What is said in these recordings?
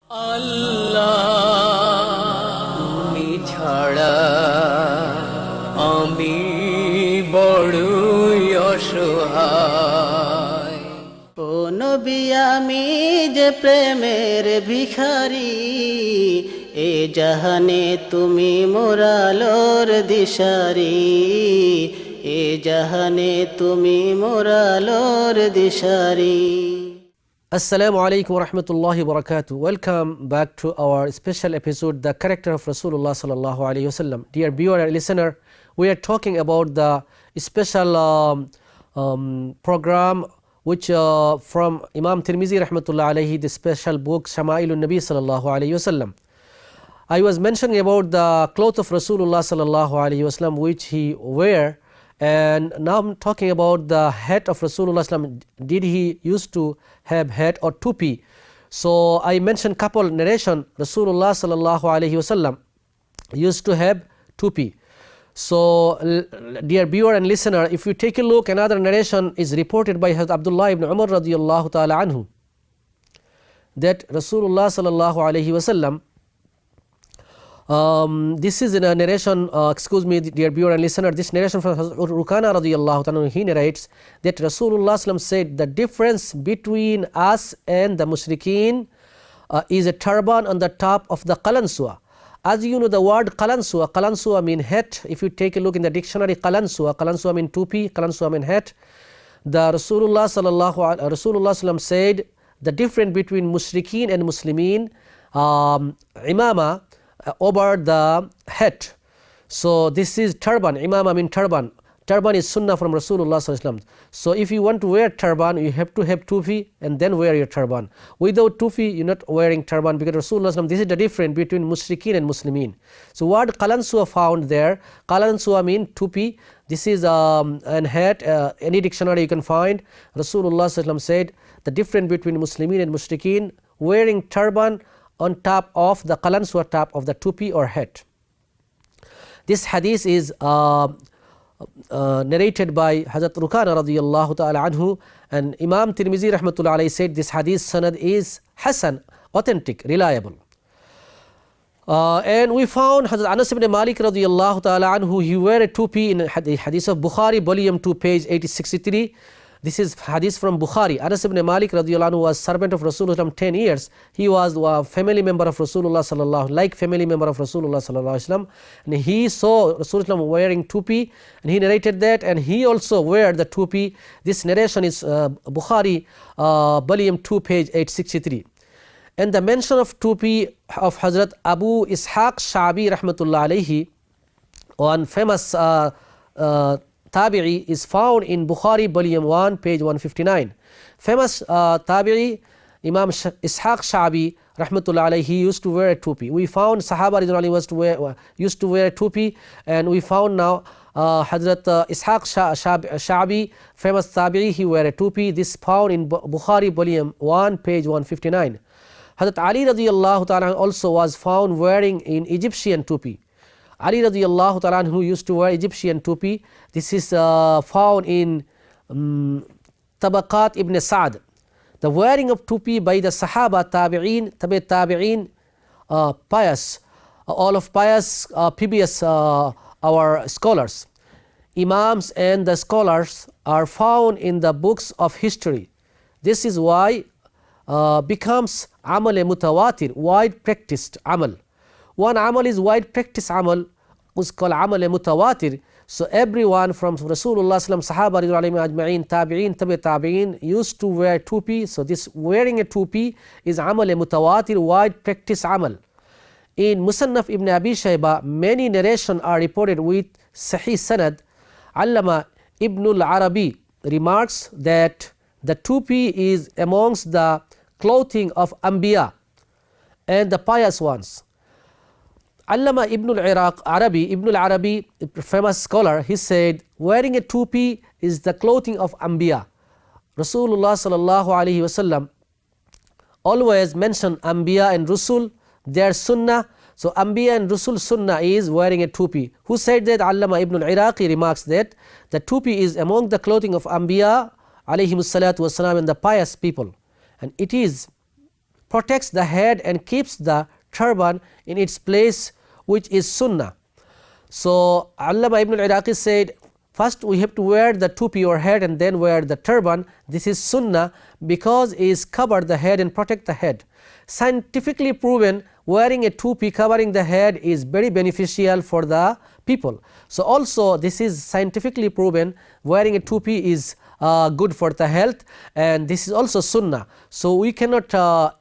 আল্লাহ তুমি ছাড়া আমি বড়ই অসহায়। ও নবী আমি যে প্রেমের ভিখারি, এ জাহানে তুমি মোরালোর দিশারি, এ জাহানে তুমি মোরালোর দিশারি। Assalamu alaikum wa rahmatullahi wa barakatuh. Welcome back to our special episode, The Character of Rasulullah sallallahu alayhi wasallam. Dear viewer and listener, we are talking about the special program which from Imam Tirmizi rahmatullah alayhi, the special book Shama'ilun Nabi sallallahu alayhi wasallam. I was mentioning about the cloth of Rasulullah sallallahu alayhi wasallam which he wear, and now I'm talking about the hat of Rasulullah sallam. Did he used to have hat or tupi? So I mentioned couple narration. Rasulullah sallallahu alayhi wasallam used to have tupi. So dear viewer and listener, if you take a look, another narration is reported by Hazrat Abdullah ibn Umar radiyallahu ta'ala anhu, that Rasulullah sallallahu alayhi wasallam, this is in a narration, excuse me dear viewer and listener, this narration from Rukana radiyallahu ta'ala, he narrates that Rasulullah sallam said, the difference between us and the mushrikeen is a turban on the top of the qalansua. As you know, the word qalansua mean hat. If you take a look in the dictionary, qalansua mean tupi, qalansua mean hat. The Rasulullah sallam said the difference between mushrikeen and muslimin, imama, over the hat. So this is turban. Imama mean turban. Turban is sunnah from Rasulullah sallallahu alaihi wasallam. So if you want to wear turban, you have to have tufi and then wear your turban. Without tufi, you're not wearing turban, because Rasulullah sallallahu alaihi wasallam, this is the difference between mushrikeen and muslimin. So word qalansua found there. Qalansua mean tupi. This is an hat. Any dictionary you can find. Rasulullah sallallahu alaihi wasallam said the difference between muslimin and mushrikeen, wearing turban on top of the qalansua, top of the tupi or hat. This hadith is narrated by Hazrat Rukana radiyallahu ta'ala anhu, and Imam Tirmizi rahmatullah alayhi said this hadith sanad is Hasan, authentic, reliable. And we found Hazrat Anas ibn Malik radiyallahu ta'ala anhu, he wear a tupi in the hadith of Bukhari, volume 2, page 863. This is hadith from Bukhari. Anas ibn Malik radiyallahu anhu was servant of Rasulullah 10 years. He was a family member of Rasulullah sallallahu, like family member of Rasulullah sallallahu alaihi wasallam. And he saw Rasulullah wearing tupi, and he narrated that, and he also wear the tupi. This narration is Bukhari, volume 2, page 863. And the mention of tupi of Hazrat Abu Ishaq Sha'bi rahmatullah alayhi, one famous Tabi'i, is found in Bukhari, volume 1, page 159. Famous Tabi'i, Imam Ishaq Sha'bi rahmatullah alayhi, he used to wear a tupi. We found Sahaba used to wear a tupi, and we found now Hazrat Ishaq Sha'bi, famous Tabi'i, he wear a tupi. This found in Bukhari, volume 1, page 159. Hazrat Ali radiyallahu ta'ala also was found wearing in Egyptian tupi. Ali radiyallahu ta'ala who used to wear Egyptian tupi. This is found in Tabaqat ibn Sa'd. The wearing of tupi by the Sahaba, Tabi'een, pious, all of pious, previous our scholars, Imams and the scholars are found in the books of history. This is why becomes amal mutawatir, wide practiced amal. One amal is wide practice amal, was called amal mutawatir. So everyone from Rasulullah sallam, Sahaba ajma'in, Tabi'een, Tabi'een used to wear tupi. So this wearing a tupi is amal mutawatir, wide practice amal. In Musannaf ibn Abi Shayba, many narrations are reported with Sahih Sanad. Allama Ibn al-Arabi remarks that the tupi is amongst the clothing of Anbiya and the pious ones. Allama Ibn al-Arabi, famous scholar, he said wearing a tupi is the clothing of Anbiya. Rasulullah sallallahu alaihi wasallam always mention Anbiya and Rusul, their sunnah. So Anbiya and Rusul sunnah is wearing a tupi. Who said that? Allama Ibn al-Iraqi remarks that the tupi is among the clothing of Anbiya alayhimus salatu wassalam and the pious people, and it is protects the head and keeps the turban in its place, which is sunnah. So Allama Ibn al-Iraqi said, first we have to wear the tupi or head and then wear the turban. This is sunnah because it is cover the head and protect the head. Scientifically proven, wearing a tupi covering the head is very beneficial for the people. So also this is scientifically proven, wearing a tupi is good for the health, and this is also sunnah. So we cannot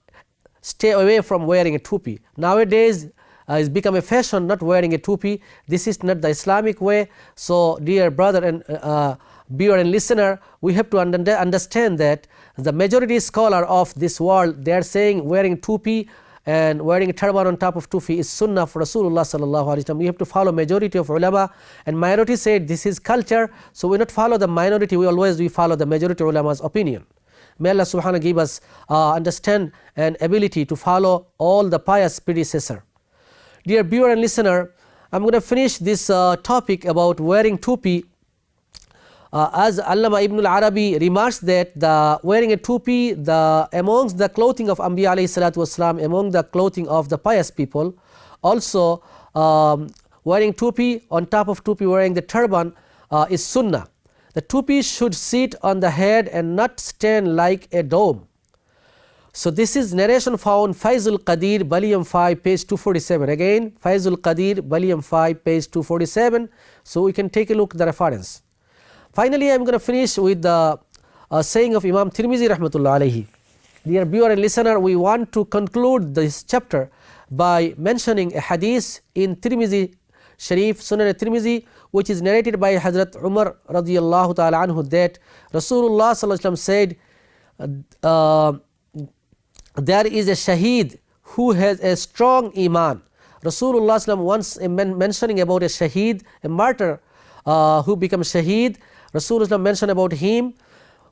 stay away from wearing a tupi. Nowadays it's become a fashion not wearing a tupi. This is not the Islamic way. So dear brother and viewer and listener, we have to understand that the majority scholar of this world, they are saying wearing tupi and wearing a turban on top of tupi is sunnah for Rasulullah sallallahu alaihi wasallam. We have to follow majority of ulama, and minority said this is culture, so we not follow the minority, we follow the majority ulama's opinion. May Allah subhanahu give us understand and ability to follow all the pious predecessor. Dear viewer and listener, I'm going to finish this topic about wearing tupi. As Allama Ibn al-Arabi remarks that the wearing a tupi, amongst the clothing of Anbiya alayhi salatu wasalam, among the clothing of the pious people, also wearing tupi, on top of tupi wearing the turban is sunnah. The tupi should sit on the head and not stand like a dome. So this is narration found Faizul Qadir, volume 5, page 247. Again, Faizul Qadir, volume 5, page 247. So we can take a look at the reference. Finally, I am going to finish with the saying of Imam Tirmizi rahmatullah alayhi. Dear viewer and listener, we want to conclude this chapter by mentioning a hadith in Tirmizi Sharif, Sunan al-Tirmizi, which is narrated by Hazrat Umar radiyallahu ta'ala anhu, that Rasulullah sallallahu alaihi wasallam said, there is a shaheed who has a strong iman. Rasulullah sallallahu once mentioning about a shaheed, a martyr who becomes shaheed, Rasulullah mentioned about him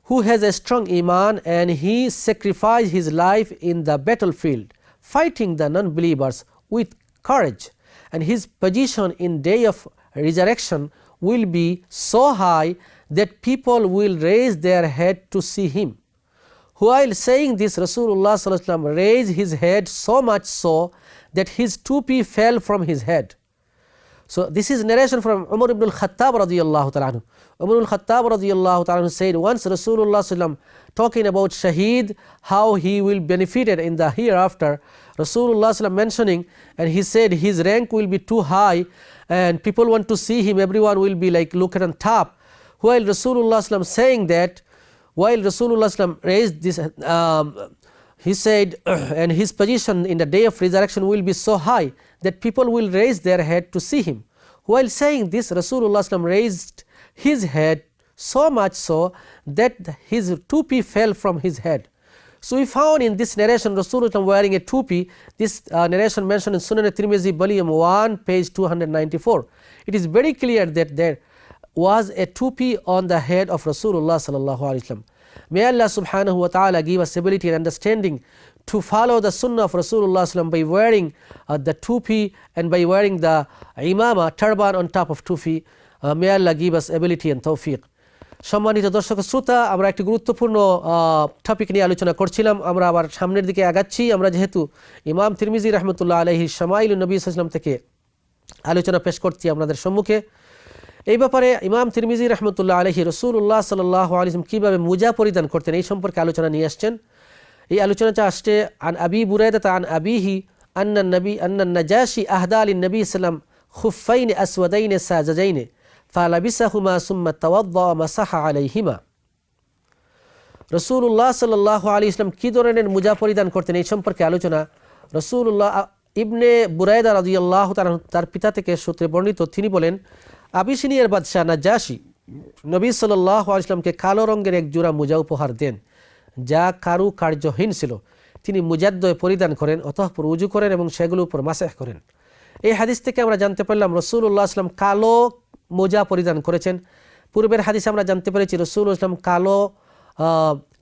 who has a strong iman and he sacrificed his life in the battlefield, fighting the non-believers with courage, and his position in day of resurrection will be so high that people will raise their head to see him. While saying this, Rasulullah sallallahu alaihi wasallam raised his head so much so that his tupi fell from his head. So this is narration from Umar ibn al-Khattab radiyallahu ta'ala anhu. Umar al-Khattab radiyallahu ta'ala anhu said, once Rasulullah sallallahu alaihi wasallam talking about shaheed, how he will benefit in the hereafter, Rasulullah sallallahu alaihi wasallam mentioning, and he said his rank will be too high and people want to see him, everyone will be like looking on top. While Rasulullah sallallahu alaihi wasallam saying that, while Rasulullah sallallahu alaihi wasallam raised this, he said, and his position in the day of resurrection will be so high that people will raise their head to see him. While saying this, Rasulullah sallallahu alaihi wasallam raised his head so much so that his tupi fell from his head. So we found in this narration Rasulullah wearing a tupi. This narration mentioned in Sunan al-Tirmizi, volume 1, page 294. It is very clear that there was a tupi on the head of Rasulullah sallallahu alaihi wasallam. May Allah subhanahu wa ta'ala give us ability and understanding to follow the sunnah of Rasulullah sallallahu by wearing the tupi and by wearing the imama, turban on top of tupi. May Allah give us ability and tawfiq. সম্মানিত দর্শক শ্রোতা, আমরা একটি গুরুত্বপূর্ণ topic নিয়ে আলোচনা করছিলাম। আমরা আবার সামনের দিকে আগাচ্ছি। আমরা যেহেতু ইমাম তিরমিজি রহমতুল্লাহ আলাইহি শামাইলুন নবী সাল্লাল্লাহু আলাইহি ওয়াসাল্লাম থেকে আলোচনা পেশ করছি আপনাদের সম্মুখে। এই ব্যাপারে ইমাম তিরমিজি রহমতুল্লাহ আলাইহি রাসূলুল্লাহ সাল্লাল্লাহু আলাইহি ওয়াসাল্লাম কিভাবে মুজা পরিধান করতেন এই সম্পর্কে আলোচনা নিয়ে আসছেন। এই আলোচনাটা আসছে আন আবি বুরাইদা আন আবিহি আন্না নাজাশি আহদা লিন নবী সাল্লাল্লাহু খুফাইন আসওয়াদাইন সাজাজাইন ফালাবিসাহুমা সুম্মা তাওয়াদ্দা মাসাহা আলাইহিমা। রাসূলুল্লাহ সাল্লাল্লাহু আলাইহি ওয়াসাল্লাম কি ধরনের মুজা পরিধান করতেন এই সম্পর্কে আলোচনা। রাসূলুল্লাহ ইবনে বুরাইদা রাদিয়াল্লাহু তাআলা তার পিতা থেকে সূত্রে বর্ণিত, তিনি বলেন, আবিসিনিয়ার বাদশাহ নাজাশি নবী সাল্লাল্লাহু আলাইহি ওয়াসাল্লামকে কালো রঙের এক জোড়া মুজা উপহার দেন যা কারু কার্যহীন ছিল। তিনি মুজাদ্দয় পরিধান করেন, অতঃপর উজু করেন এবং সেগুলোর উপর মাসাহ করেন। এই হাদিস থেকে আমরা জানতে পারলাম রাসূলুল্লাহ সাল্লাল্লাহু আলাইহি ওয়াসাল্লাম কালো মোজা পরিধান করেছেন। পূর্বের হাদিসে আমরা জানতে পেরেছি রাসূলুল্লাহ সাল্লাল্লাহু আলাইহি ওয়াসাল্লাম কালো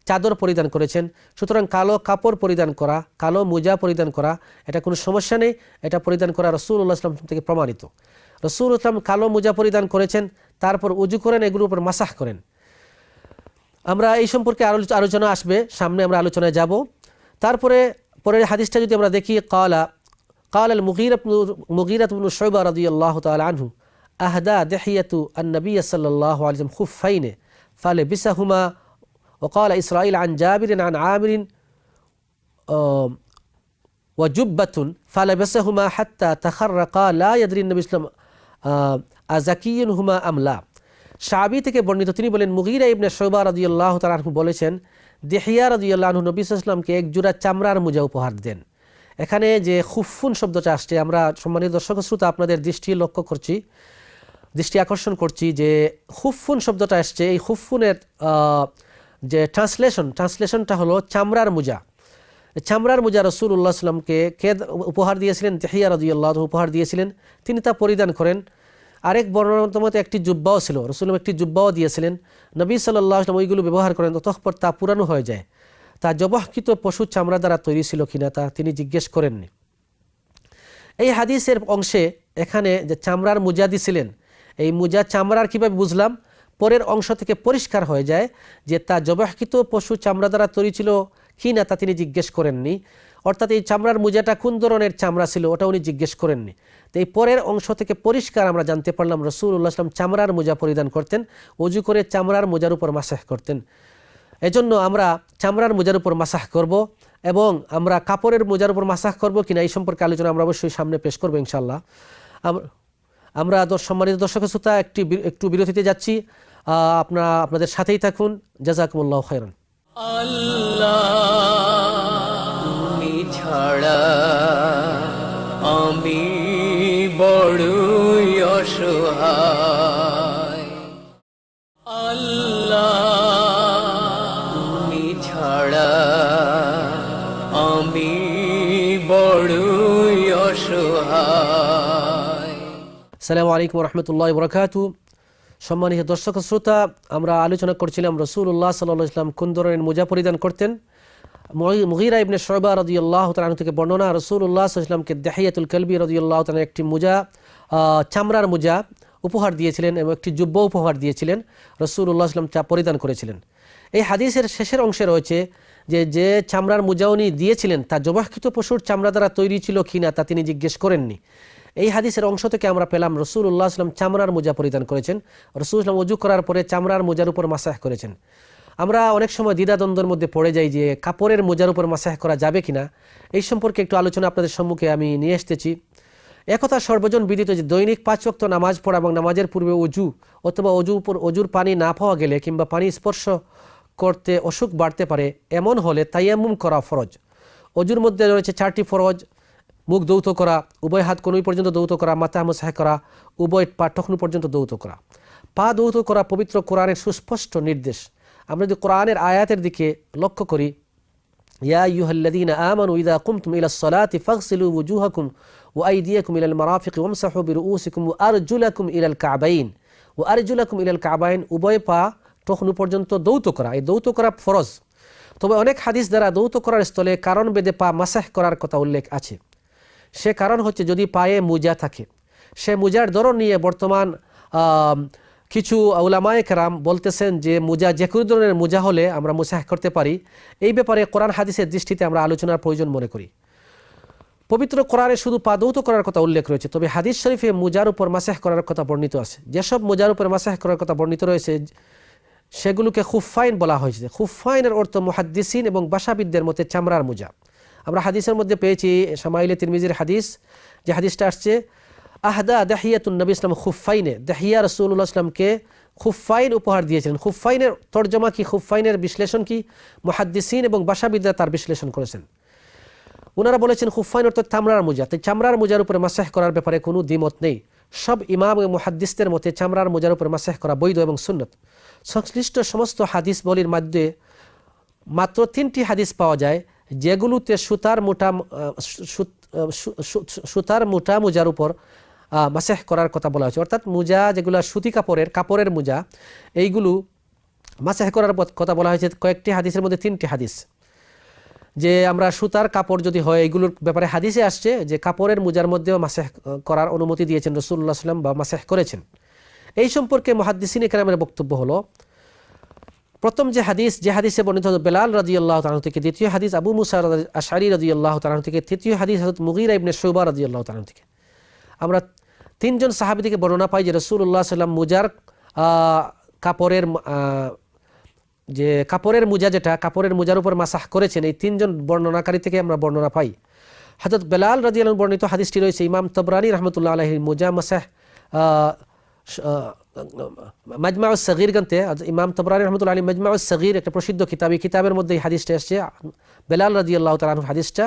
চাদর পরিধান করেছেন। সুতরাং কালো কাপড় পরিধান করা, কালো মোজা পরিধান করা, এটা কোনো সমস্যা নেই, এটা পরিধান করা রাসূলুল্লাহ সাল্লাল্লাহু আলাইহি ওয়াসাল্লাম থেকে প্রমাণিত। রাসূলুল্লাহ সাল্লাল্লাহু আলাইহি ওয়াসাল্লাম কালো মোজা পরিধান করেছেন, তারপর উজু করেন, এগুলোর উপর মাসাহ করেন। আমরা এই সম্পর্কে আলোচনা আসবে, সামনে আমরা আলোচনায় যাব। তারপরে পরের হাদিসটা যদি আমরা দেখি قال المغيرة بن شعبة رضي الله تعالى عنه أهدى دحية النبي صلى الله عليه وسلم خفين فلبسهما. وقال إسرائيل عن جابر عن عامر وجبة فلبسهما حتى تخرقا لا يدري النبي صلى الله عليه وسلم أزكي هما أم لا. শাবি থেকে বর্ণিত, তিনি বলেন মুগীরা ইবনে শুবা রাদিয়াল্লাহু তাআলা আনহু বলেছেন দিহিয়া রাদিয়াল্লাহু আনহু নবী সাল্লাল্লাহু আলাইহি ওয়াসাল্লামকে এক জোড়া চামড়ার মোজা উপহার দেন। এখানে যে খুফুন শব্দটা আসছে, আমরা সম্মানিত দর্শক শ্রোতা আপনাদের দৃষ্টি আকর্ষণ করছি যে খুফুন শব্দটা আসছে, এই খুফুনের যে ট্রান্সলেশনটা হলো চামড়ার মোজা। চামড়ার মোজা রাসূলুল্লাহ সাল্লাল্লাহু আলাইহি ওয়াসাল্লামকে কে উপহার দিয়েছিলেন? দিহিয়া রাদিয়াল্লাহু আনহু উপহার দিয়েছিলেন, তিনি তা পরিধান করেন। আরেক বর্ণনার মতে একটি জুব্বাও ছিল, রাসূলুল্লাহ একটি জুব্বাও দিয়েছিলেন, নবী সাল্লাল্লাহু আলাইহি ওয়াসাল্লাম ওইগুলো ব্যবহার করেন, ততঃপর তা পুরানো হয়ে যায়। তা জবহকৃত পশু চামড়া দ্বারা তৈরি ছিল কিনা তা তিনি জিজ্ঞেস করেননি। এই হাদিসের অংশে এখানে যে চামড়ার মোজা দিছিলেন, এই মোজা চামড়ার কিভাবে বুঝলাম? পরের অংশ থেকে পরিষ্কার হয়ে যায় যে তা জবহকৃত পশু চামড়া দ্বারা তৈরি ছিল কি না তা তিনি জিজ্ঞেস করেননি। অর্থাৎ এই চামড়ার মোজাটা কোন ধরনের চামড়া ছিল ওটা উনি জিজ্ঞেস করেননি। তো এই পরের অংশ থেকে পরিষ্কার আমরা জানতে পারলাম রাসূলুল্লাহ সাল্লাল্লাহু আলাইহি ওয়াসাল্লাম চামড়ার মোজা পরিধান করতেন, ওযু করে চামড়ার মোজার উপর মাসাহ করতেন। এজন্য আমরা চামড়ার মোজার উপর মাসাহ করব এবং আমরা কাপড়ের মোজার উপর মাসাহ করব কিনা এই সম্পর্কে আলোচনা আমরা অবশ্যই সামনে পেশ করব ইনশাআল্লাহ। আমরা সম্মানিত দর্শক শ্রোতা একটু বিরতিতে যাচ্ছি, আপনাদের সাথেই থাকুন। জাযাকুমুল্লাহু খাইরান। আল্লাহ তুমি ছাড়া আমি বড়ই অসহায়, আল্লাহ তুমি ছাড়া আমি বড়ই অসহায়। আসসালামু আলাইকুম ওয়া রাহমাতুল্লাহি ওয়া বারাকাতুহু। সম্মানিত দর্শক শ্রোতা, আমরা আলোচনা করছিলাম রাসূলুল্লাহ সাল্লাল্লাহু আলাইহি ওয়াসাল্লাম কোন ধরনের মোজা পরিধান করতেন। মুগীরা ইবনে শুবা রাদিয়াল্লাহু তাআলা আনহু থেকে বর্ণনা, রাসূলুল্লাহ সাল্লাল্লাহু আলাইহি ওয়াসাল্লামকে দিহিয়াতুল কালবি রাদিয়াল্লাহু তাআলা একটি মোজা, চামড়ার মোজা উপহার দিয়েছিলেন এবং একটি জুব্বা উপহার দিয়েছিলেন। রাসূলুল্লাহ সাল্লাল্লাহু আলাইহি ওয়াসাল্লাম তা পরিধান করেছিলেন। এই হাদিসের শেষের অংশে রয়েছে যে চামড়ার মোজা উনি দিয়েছিলেন তা জবহকৃত পশুর চামড়া দ্বারা তৈরি ছিল কিনা তা তিনি জিজ্ঞেস করেননি। এই হাদিসের অংশ থেকে আমরা পেলাম রাসূলুল্লাহ সাল্লাল্লাহু আলাইহি ওয়াসাল্লাম চামড়ার মোজা পরিধান করেছেন, রাসূলুল্লাহ ওযু করার পরে চামড়ার মোজার উপর মাসাহ করেছেন। আমরা অনেক সময় দ্বিধাদ্বন্দ্বের মধ্যে পড়ে যাই যে কাপড়ের মোজার উপর মাসাহ করা যাবে কিনা। এই সম্পর্কে একটু আলোচনা আপনাদের সম্মুখে আমি নিয়ে এসেছি। একথা সর্বজন বিদিত যে দৈনিক 5 ওয়াক্ত নামাজ পড়া এবং নামাজের পূর্বে ওযু অথবা ওযুর পানি না পাওয়া গেলে কিংবা পানি স্পর্শ করতে অসুখ বাড়তে পারে, এমন হলে তায়াম্মুম করা ফরজ। ওযুর মধ্যে রয়েছে 4টি ফরজ: মুখ দৌত করা, উভয় হাত কনুই পর্যন্ত দৌত করা, মাথা মাসাহ করা, উভয় পা টখনু পর্যন্ত দৌত করা। পা দৌত করা পবিত্র কোরআনের সুস্পষ্ট নির্দেশ। আমরা যদি কোরআনের আয়াতের দিকে লক্ষ্য করি, ইয়া আইয়ুহাল্লাযীনা আমানু ইযা কুমতুম ইলাস সালাতি ফাগসিলু ওয়ুজুহাকুম ওয়া আইদিয়াকুম ইলাল মারাফিকি ওয়ামসাহু বিরুউসিকুম ওয়া আরজুলাকুম ইলাল কাবাইন। উভয় পা টখনু পর্যন্ত দৌত করা, এই দৌত করা ফরজ। তবে অনেক হাদিস দ্বারা দৌত করার স্থলে কারণ বেদে পা মাসাহ করার কথা উল্লেখ আছে। সে কারণ হচ্ছে যদি পায়ে মোজা থাকে, সে মোজার ধরন নিয়ে বর্তমান কিছু উলামায়ে কেরাম বলতেছেন যে মোজা যে কোনো ধরনের মোজা হলে আমরা মাসাহ করতে পারি। এই ব্যাপারে কোরআন হাদিসের দৃষ্টিতে আমরা আলোচনার প্রয়োজন মনে করি। পবিত্র কোরআনে শুধু পা দৌত করার কথা উল্লেখ রয়েছে, তবে হাদিস শরীফে মোজার উপর মাসাহ করার কথা বর্ণিত আছে। যেসব মোজার উপর মাসাহ করার কথা বর্ণিত রয়েছে সেগুলোকে খুফাইন বলা হয়েছে। খুফাইনের অর্থ মুহাদ্দিসিন এবং ভাষাবিদদের মতে চামড়ার মোজা। আমরা হাদিসের মধ্যে পেয়েছি শামাইলে তিরমিজির হাদিস, যে হাদিসটা আসছে আহদা দাহিয়াতুন নবী ইসলাম খুফাইনে, দাহিয়া রাসূলুল্লাহ ইসলামকে খুফাইন উপহার দিয়েছিলেন। খুফাইনের তর্জমা কি, খুফাইনের বিশ্লেষণ কি, মুহাদ্দিসিন এবং ভাষাবিদরা তার বিশ্লেষণ করেছেন। ওনারা বলেছেন খুফাইন অর্থাৎ চামড়ার মোজা। তাই চামড়ার মোজার উপরে মাসাহ করার ব্যাপারে কোনো দ্বিমত নেই। সব ইমাম এবং মুহাদ্দিসদের মতে চামড়ার মোজার উপরে মাসাহ করা বৈধ এবং সুন্নত। সংশ্লিষ্ট সমস্ত হাদিস বলির মধ্যে মাত্র 3টি হাদিস পাওয়া যায় যেগুলোতে সুতার মোটা মোজার উপর মাসাহ করার কথা বলা হয়েছে। অর্থাৎ মোজা যেগুলো সুতি কাপড়ের মোজা, এইগুলো মাসাহ করার কথা বলা হয়েছে কয়েকটি হাদিসের মধ্যে 3টি হাদিস। যে আমরা সুতার কাপড় যদি হয়, এইগুলোর ব্যাপারে হাদিসে আসছে যে কাপড়ের মোজার মধ্যেও মাসাহ করার অনুমতি দিয়েছেন রাসূলুল্লাহ সাল্লাল্লাহু আলাইহি ওয়াসাল্লাম বা মাসাহ করেছেন। এই সম্পর্কে মুহাদ্দিসিনে কেরামের বক্তব্য হলো, প্রথম যে হাদিসে বর্ণিত হযরত বেলাল রাদিয়াল্লাহু তাআলা থেকে, দ্বিতীয় হাদিস আবু মুসা আশআরী রাদিয়াল্লাহু তাআলা থেকে, তৃতীয় হাদিস হযরত মুগীরা ইবনে শুবা রাদিয়াল্লাহু তাআলা থেকে। আমরা তিনজন সাহাবী থেকে বর্ণনা পাই যে রাসূলুল্লাহ সাল্লাল্লাহু আলাইহি ওয়াসাল্লাম মুজার কাপড়ের মুজা যেটা কাপড়ের মুজার উপর মাসাহ করেছেন, এই তিনজন বর্ণনাকারী থেকে আমরা বর্ণনা পাই। হযরত বেলাল রাদিয়াল্লাহু বর্ণিত হাদিসটি রয়েছে ইমাম তাবরানী রাহমাতুল্লাহ আলাইহি মুজা মাসাহ মাজমাউস সগীর গ্রন্থে। ইমাম তাবরানী রাহমাতুল্লাহ আলাইহি মাজমাউস সগীর একটা প্রসিদ্ধ কিতাব, এই কিতাবের মধ্যে এই হাদিসটা আসছে, বেলাল রাদিয়াল্লাহু তাআলা আনহুর হাদিসটা।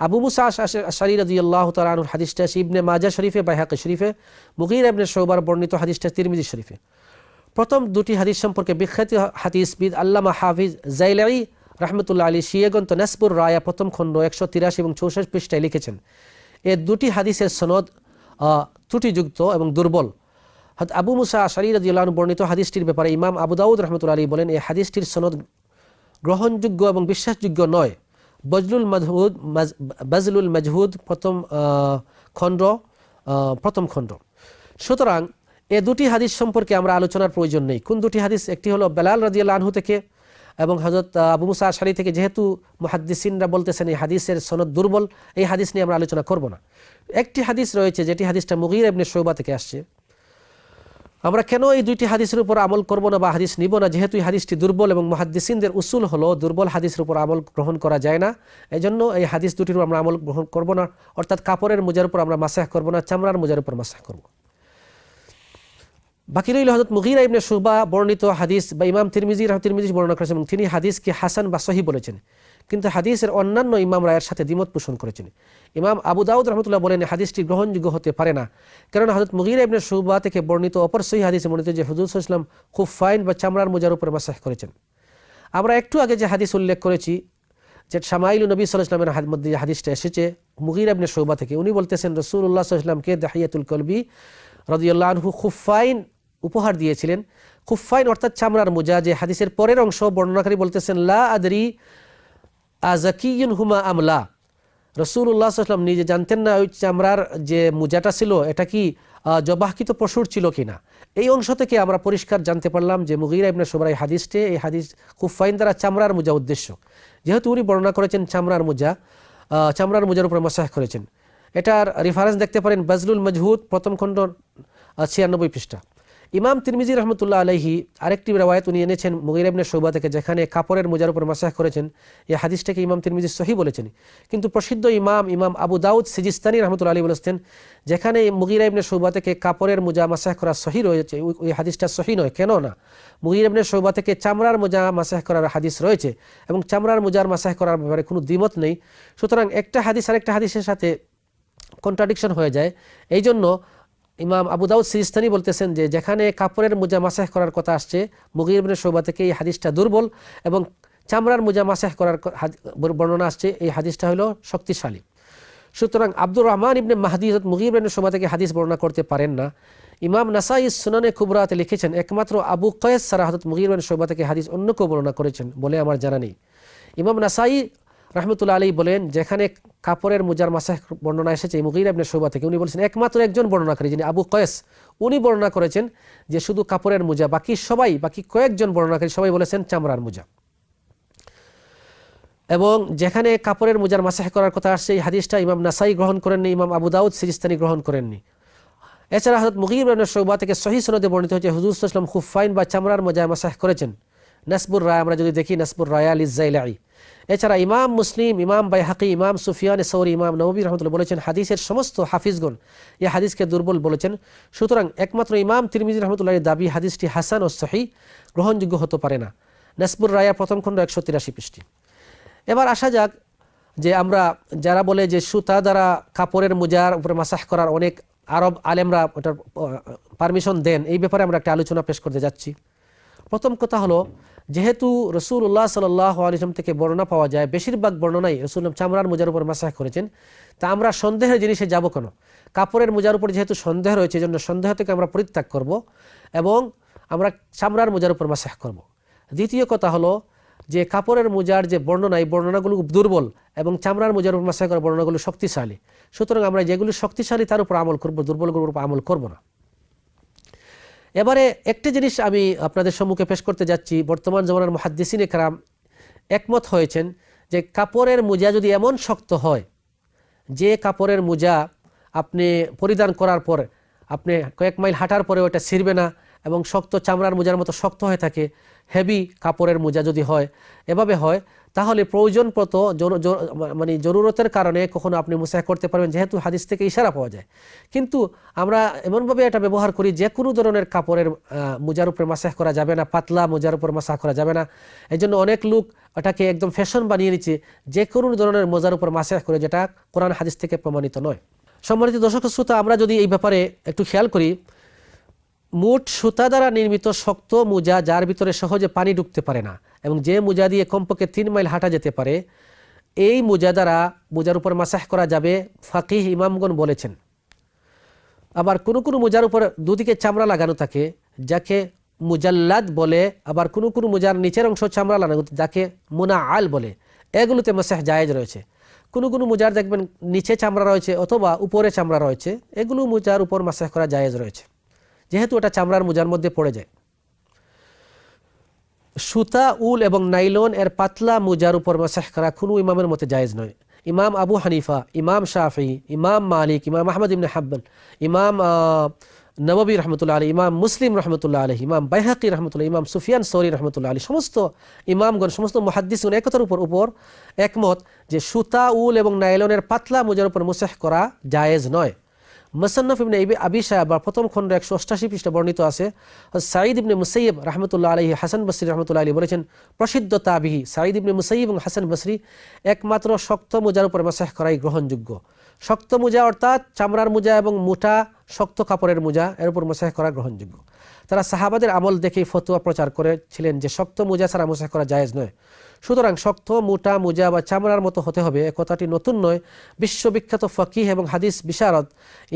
আবু মুসা আশআরী রাদিয়াল্লাহু তাআলা আনহুর হাদিসটা ইবনে মাজাহ শরীফে, বাইহাকী শরীফে, মুগীরা ইবনে শুবার বর্ণিত হাদিসটা তিরমিজি শরীফে। প্রথম দুটি হাদিস সম্পর্কে বিখ্যাত হাদিসবিদ আল্লামা হাফিজ জাইলাই রাহমাতুল্লাহ আলাইহি শিয়া গ্রন্থ নাসবুর রায়া প্রথম খণ্ড 183 এবং 64 পৃষ্ঠায় লিখেছেন, এই দুটি হাদিসের সনদ ত্রুটিযুক্ত এবং দুর্বল। আবু মুসা আশআরী রাদিয়াল্লাহু আনহু বর্ণিত হাদিসটির ব্যাপারে ইমাম আবু দাউদ রাহমাতুল্লাহ আলাইহি বলেন, এই হাদিসটির সনদ গ্রহণযোগ্য এবং বিশ্বাসযোগ্য নয়। বাজলুল মাজহুদ প্রথম খণ্ড। সুতরাং এই দুটি হাদিস সম্পর্কে আমরা আলোচনার প্রয়োজন নেই। কোন দুটি হাদিস? একটি হলো বেলাল রাদিয়াল্লাহু আনহু থেকে এবং হযরত আবু মুসা আশআরী থেকে। যেহেতু মুহাদ্দিসিনরা বলতেছেন এই হাদিসের সনদ দুর্বল, এই হাদিস নিয়ে আমরা আলোচনা করব না। একটি হাদিস রয়েছে যেটি হাদিসটা মুগীরা ইবনে শুবা থেকে আসছে। আমরা কেন এই দুইটি হাদিসের উপর আমল করব না বা হাদিস নিব না? যেহেতু এই হাদিসটি দুর্বল এবং মুহাদ্দিসিনদের উসুল হলো দুর্বল হাদিসের উপর আমল গ্রহণ করা যায় না, এজন্য এই হাদিস দুটির উপর আমরা আমল গ্রহণ করব না। অর্থাৎ কাপড়ের মুজার উপর আমরা মাসাহ করব না, চামড়ার মুজার উপর মাসাহ করব। বাকি রইল হযরত মুগীরা ইবনে শুবা বর্ণিত হাদিস বা ইমাম তিরমিজি বর্ণনা করেছেন এবং তিনি হাদিসকে হাসান বা সহিহ বলেছেন, কিন্তু হাদিসের অন্যান্য ইমামরা এর সাথে দ্বিমত পোষণ করেছেন। ইমাম আবু দাউদ রাহমাতুল্লাহ বলেন হাদিসটি গ্রহণযোগ্য হতে পারে না, কারণ হযরত মুগীরা ইবনে শুবা থেকে বর্ণিত অপর সহিহ হাদিসে বর্ণিত যে হুজুর সাল্লাল্লাহু আলাইহি ওয়াসাল্লাম খুফাইন বা চামড়ার মুজার উপর মাসাহ করেছেন। আমরা একটু আগে যে হাদিস উল্লেখ করেছি, যে শামাইলুন নবী সাল্লাল্লাহু আলাইহি ওয়াসাল্লামের মধ্যে যে হাদিসটা এসেছে মুগীরা ইবনে শুবা থেকে, উনি বলতেছেন রাসূলুল্লাহ সাল্লাল্লাহু আলাইহি ওয়াসাল্লামকে দাহিয়াতুল কলবি রাদিয়াল্লাহু আনহু খুফাইন উপহার দিয়েছিলেন। খুফাইন অর্থাৎ চামড়ার মুজা। যে হাদিসের পরের অংশ বর্ণনাকারী বলতেছেন লা আদরি আযাকিয়ুন হুমা আমলা, রাসূলুল্লাহ সাল্লাল্লাহু আলাইহি ওয়াসাল্লাম নিজে জানতেন না ওই চামড়ার যে মুজাটা ছিল এটা কি জবাহকৃত পশুর ছিল কিনা। এই অংশ থেকে আমরা পরিষ্কার জানতে পারলাম যে মুগীরা ইবনে শুবার এই হাদিস খুফাইন দ্বারা চামড়ার মুজা উদ্দেশ্য। যেহেতু উনি বর্ণনা করেছেন চামড়ার মুজার উপর মাসাহ করেছেন। এটার রেফারেন্স দেখতে পারেন বাজলুল মাজহুদ প্রথম খণ্ড 96 পৃষ্ঠা। ইমাম তিরমিজি রাহমাতুল্লাহ আলাইহি আরেকটি riwayat উনি এনেছেন মুগীরা ইবনে শুবা থেকে, যেখানে কাপড়ের মুজার উপর মাসাহ করেছেন। এই হাদিসটাকে ইমাম তিরমিজি সহিহ বলেছেন, কিন্তু প্রসিদ্ধ ইমাম আবু দাউদ সিজিস্তানি রাহমাতুল্লাহ আলাইহি বলেছেন যেখানে মুগীরা ইবনে শুবা থেকে কাপড়ের মুজা মাসাহ করা সহিহ রয়েছে, ওই হাদিসটা সহিহ নয়। কেন না? মুগীরা ইবনে শুবা থেকে চামড়ার মুজা মাসাহ করার হাদিস রয়েছে এবং চামড়ার মুজার মাসাহ করার ব্যাপারে কোনো দ্বিমত নেই। সুতরাং একটা হাদিস আরেকটা হাদিসের সাথে কন্ট্রাডিকশন হয়ে যায়। এই জন্য ইমাম আবু দাউদ সিজিস্তানি বলতেছেন যে যেখানে কাপড়ের মুজা মাসাহ করার কথা আসছে মুগীরা ইবনে শুবা থেকে, এই হাদিসটা দুর্বল, এবং চামড়ার মুজা মাসাহ করার বর্ণনা আসছে, এই হাদিসটা হলো শক্তিশালী। সুতরাং আব্দুর রহমান ইবনে মাহদি মুগীরা ইবনে শুবা থেকে হাদিস বর্ণনা করতে পারেন না। ইমাম নাসাই সুনানে কুবরাতে লিখেছেন একমাত্র আবু কয়েস ছাড়া হযরত মুগীরা ইবনে শুবা থেকে হাদিস অন্য কেউ বর্ণনা করেছেন বলে আমার জানা নেই। ইমাম নাসাই রাহমাতুল্লাহ আলাইহি বলেন যেখানে কাপড়ের মুজার মাসাহ বর্ণনা এসেছে মুগীরা ইবনে শুবা থেকে, উনি বলেছেন একমাত্র একজন বর্ণনাকারী যিনি আবু কয়েস, উনি বর্ণনা করেছেন যে শুধু কাপড়ের মুজা, বাকি কয়েকজন বর্ণনাকারী সবাই বলেছেন চামড়ার মুজা। এবং যেখানে কাপড়ের মুজার মাসাহ করার কথা আসছে এই হাদিসটা ইমাম নাসাই গ্রহণ করেননি, ইমাম আবু দাউদ সিজিস্তানি গ্রহণ করেননি। এছাড়া হযরত মুগীরা ইবনে শুবা থেকে সহিহ সনদে বর্ণিত হয়েছে হুজুর সাল্লাল্লাহু আলাইহি ওয়াসাল্লাম খুফাইন বা চামড়ার মুজা মাসাহ করেছেন। নাসবুর রায়া আমরা যদি দেখি, নাসবুর রায়া লিজাইলাই। এছাড়া ইমাম মুসলিম, ইমাম বাইহাকি, ইমাম সুফিয়ান সৌরি, ইমাম নববী রাহমাতুল্লাহ বলেছেন হাদিসের সমস্ত হাফিজগণ এই হাদিসকে দুর্বল বলেছেন। সুতরাং একমাত্র ইমাম তিরমিজি রাহমাতুল্লাহের দাবি হাদিসটি হাসান ও সহিহ, গ্রহণযোগ্য হতে পারে না। নাসবুর রায়া প্রথম খণ্ড 183 পৃষ্ঠা। এবার আসা যাক যে আমরা যারা বলে যে সুতা দ্বারা কাপড়ের মুজার উপরে মাসাহ করার অনেক আরব আলেমরা ওটার পারমিশন দেন, এই ব্যাপারে আমরা একটা আলোচনা পেশ করতে যাচ্ছি। প্রথম কথা হলো, যেহেতু রাসূলুল্লাহ সাল্লাল্লাহু আলাইহি ওয়াসাল্লাম থেকে বর্ণনা পাওয়া যায় বেশিরভাগ বর্ণনাই রাসূলুল্লাহ চামড়ার মুজার উপর মাসাহ করেছেন, তা আমরা সন্দেহের জিনিসে যাব কেন? কাপড়ের মুজার উপর যেহেতু সন্দেহ রয়েছে, এজন্য সন্দেহ থেকে আমরা পরিত্যাগ করব এবং আমরা চামড়ার মুজার উপর মাসাহ করব। দ্বিতীয় কথা হলো যে কাপড়ের মুজার যে বর্ণনা, এই বর্ণনাগুলো দুর্বল এবং চামড়ার মুজার উপর মাসাহ করার বর্ণনাগুলো শক্তিশালী। সুতরাং আমরা যেগুলো শক্তিশালী তার উপর আমল করব, দুর্বলগুলোর উপর আমল করব না। এবারে একটি জিনিস আমি আপনাদের সম্মুখে পেশ করতে যাচ্ছি। বর্তমান জমানার মুহাদ্দিসিনে কেরাম একমত হয়েছেন যে কাপড়ের মোজা যদি এমন শক্ত হয় যে কাপড়ের মোজা আপনি পরিধান করার পর আপনি কয়েক মাইল হাঁটার পরে ওটা ছিঁড়বে না এবং শক্ত চামড়ার মোজার মতো শক্ত হয়ে থাকে, হেভি কাপড়ের মোজা যদি হয়, এভাবে হয়, তাহলে প্রয়োজনপত মানে জরুরতের কারণে কখনো আপনি মুসাহ করতে পারবেন, যেহেতু হাদিস থেকে ইশারা পাওয়া যায়। কিন্তু আমরা এমনভাবে এটা ব্যবহার করি যে কোনো ধরনের কাপড়ের মোজার উপরে মাসাহ করা যাবে না, পাতলা মোজার উপর মাসাহ করা যাবে না। এই জন্য অনেক লোক এটাকে একদম ফ্যাশন বানিয়ে নিচ্ছে যে কোনো ধরনের মোজার উপর মাসাহ করে, যেটা কোরআন হাদিস থেকে প্রমাণিত নয়। সম্মানিত দর্শক শ্রোতা, আমরা যদি এই ব্যাপারে একটু খেয়াল করি, মোট সুতা দ্বারা নির্মিত শক্ত মোজা যার ভিতরে সহজে পানি ঢুকতে পারে না এবং যে মোজা দিয়ে কমপক্ষে 3 মাইল হাঁটা যেতে পারে, এই মোজা দ্বারা মোজার উপর মাসাহ করা যাবে, ফাকিহ ইমামগণ বলেছেন। আবার কোনো কোনো মোজার উপর দুদিকে চামড়া লাগানো থাকে যাকে মুজাল্লাদ বলে, আবার কোনো কোনো মোজার নিচের অংশ চামড়া লাগানো যাকে মুনাআল বলে, এগুলোতে মাসাহ জায়েজ রয়েছে। কোনো কোনো মোজার দেখবেন নিচে চামড়া রয়েছে অথবা উপরে চামড়া রয়েছে, এগুলো মোজার উপর মাসাহ করা জায়েজ রয়েছে, যেহেতু এটা চামড়ার মোজার মধ্যে পড়ে যায়। সুতা, উল এবং নাইলন এর পাতলা মোজার উপর মাসাহ করা কোনো ইমামের মতে জায়েজ নয়। ইমাম আবু হানিফা, ইমাম শাফি, ইমাম মালিক, ইমাম আহমদ ইবনে হাম্বল, ইমাম নববী রহমতুল্লাহ আলী, ইমাম মুসলিম রহমতুল্লাহ আলী, ইমাম বাইহাকি রহমতুল্লাহ, ইমাম সুফিয়ান সৌরি রহমতুল্লাহ আলী, সমস্ত ইমামগণ, সমস্ত মুহাদ্দিসগণ একতার উপর একমত যে সুতা, উল এবং নাইলনের পাতলা মোজার উপর মাসাহ করা জায়েজ নয়। মুসান্নাফ ইবনে আবি শায়বা প্রথম খণ্ড 188 পৃষ্ঠা বর্ণিত আছে, সাঈদ ইবনে মুসাইয়্যিব রাহমাতুল্লাহ আলাইহি, হাসান বসরি রাহমাতুল্লাহ আলাইহি বলেছেন, প্রসিদ্ধ তাবিঈ সাঈদ ইবনে মুসাইয়্যিব এবং হাসান বসরি একমাত্র শক্ত মোজার উপর মাসাহ করাই গ্রহণযোগ্য। শক্ত মোজা অর্থাৎ চামড়ার মোজা এবং মোটা শক্ত কাপড়ের মোজা, এর উপর মাসাহ করা গ্রহণযোগ্য। তারা সাহাবাদের আমল দেখেই ফতোয়া প্রচার করেছিলেন যে শক্ত মোজা ছাড়া মাসাহ করা জায়েজ নয়। সুতরাং শক্ত মোটা মোজা বা চামড়ার মতো হতে হবে, এ কথাটি নতুন নয়। বিশ্ববিখ্যাত ফকিহ এবং হাদিস বিশারদ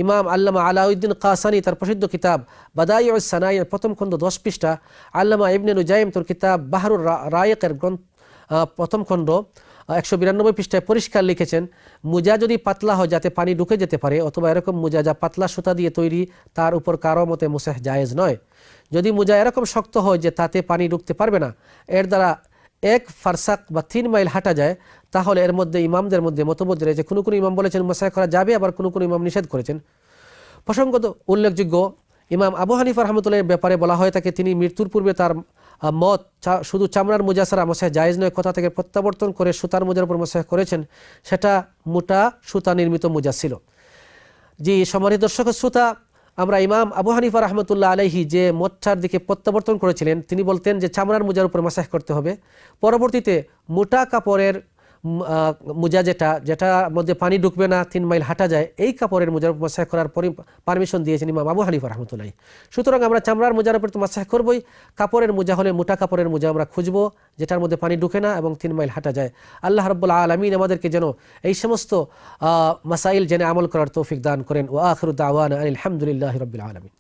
ইমাম আল্লামা আলাউদ্দিন কাসানি তার প্রসিদ্ধ কিতাব বাদাইউস সানাইয়ের প্রথম খণ্ড 10 পৃষ্ঠা, আল্লামা ইবনে নুজাইম তার কিতাব বাহরুর রায়েকের প্রথম খণ্ড 192 পৃষ্ঠায় পরিষ্কার লিখেছেন, মোজা যদি পাতলা হয় যাতে পানি ঢুকে যেতে পারে, অথবা এরকম মোজা যা পাতলা সুতা দিয়ে তৈরি, তার উপর কারো মতে মাসাহ জায়েজ নয়। যদি মোজা এরকম শক্ত হয় যে তাতে পানি ঢুকতে পারবে না, এর দ্বারা 1 ফারসাক বা 3 মাইল হাঁটা যায়, তাহলে এর মধ্যে ইমামদের মধ্যে মতভেদ রয়েছে। কোনো কোনো ইমাম বলেছেন মাসাহ করা যাবে, আবার কোনো কোনো ইমাম নিষেধ করেছেন। প্রসঙ্গত উল্লেখযোগ্য, ইমাম আবু হানিফা রাহমাতুল্লাহর ব্যাপারে বলা হয় থাকে তিনি মৃত্যুর পূর্বে তার মত শুধু চামড়ার মোজা ছাড়া মাসাহ জায়েজ নয় কথা থেকে প্রত্যাবর্তন করে সুতার মোজার উপর মাসাহ করেছেন, সেটা মোটা সুতা নির্মিত মোজা ছিল। জি সম্মানিত দর্শক শ্রোতা, আমরা ইমাম আবু হানিফা রাহমাতুল্লাহ আলাইহি যে মতটার দিকে প্রত্যাবর্তন করেছিলেন, তিনি বলতেন যে চামড়ার মোজার উপর মাসাহ করতে হবে। পরবর্তীতে মোটা কাপড়ের মোজা যেটার মধ্যে পানি ঢুকবে না, 3 মাইল হাঁটা যায়, এই কাপড়ের মোজার উপর মাসাহ করার পারমিশন দিয়েছেন ইমাম আবু হানিফা রাহমাতুল্লাহ। সুতরাং আমরা চামড়ার মোজার উপর তো মাসাহ করবই, কাপড়ের মোজা হলে মোটা কাপড়ের মোজা আমরা খুঁজবো যেটার মধ্যে পানি ঢুকে না এবং 3 মাইল হাঁটা যায়। আল্লাহ রাব্বুল আলামিন আমাদেরকে যেন এই সমস্ত মাসাইল জেনে আমল করার তৌফিক দান করেন। ওয়া আখিরু দাওয়ানা আলহামদুলিল্লাহি রাব্বিল আলামিন।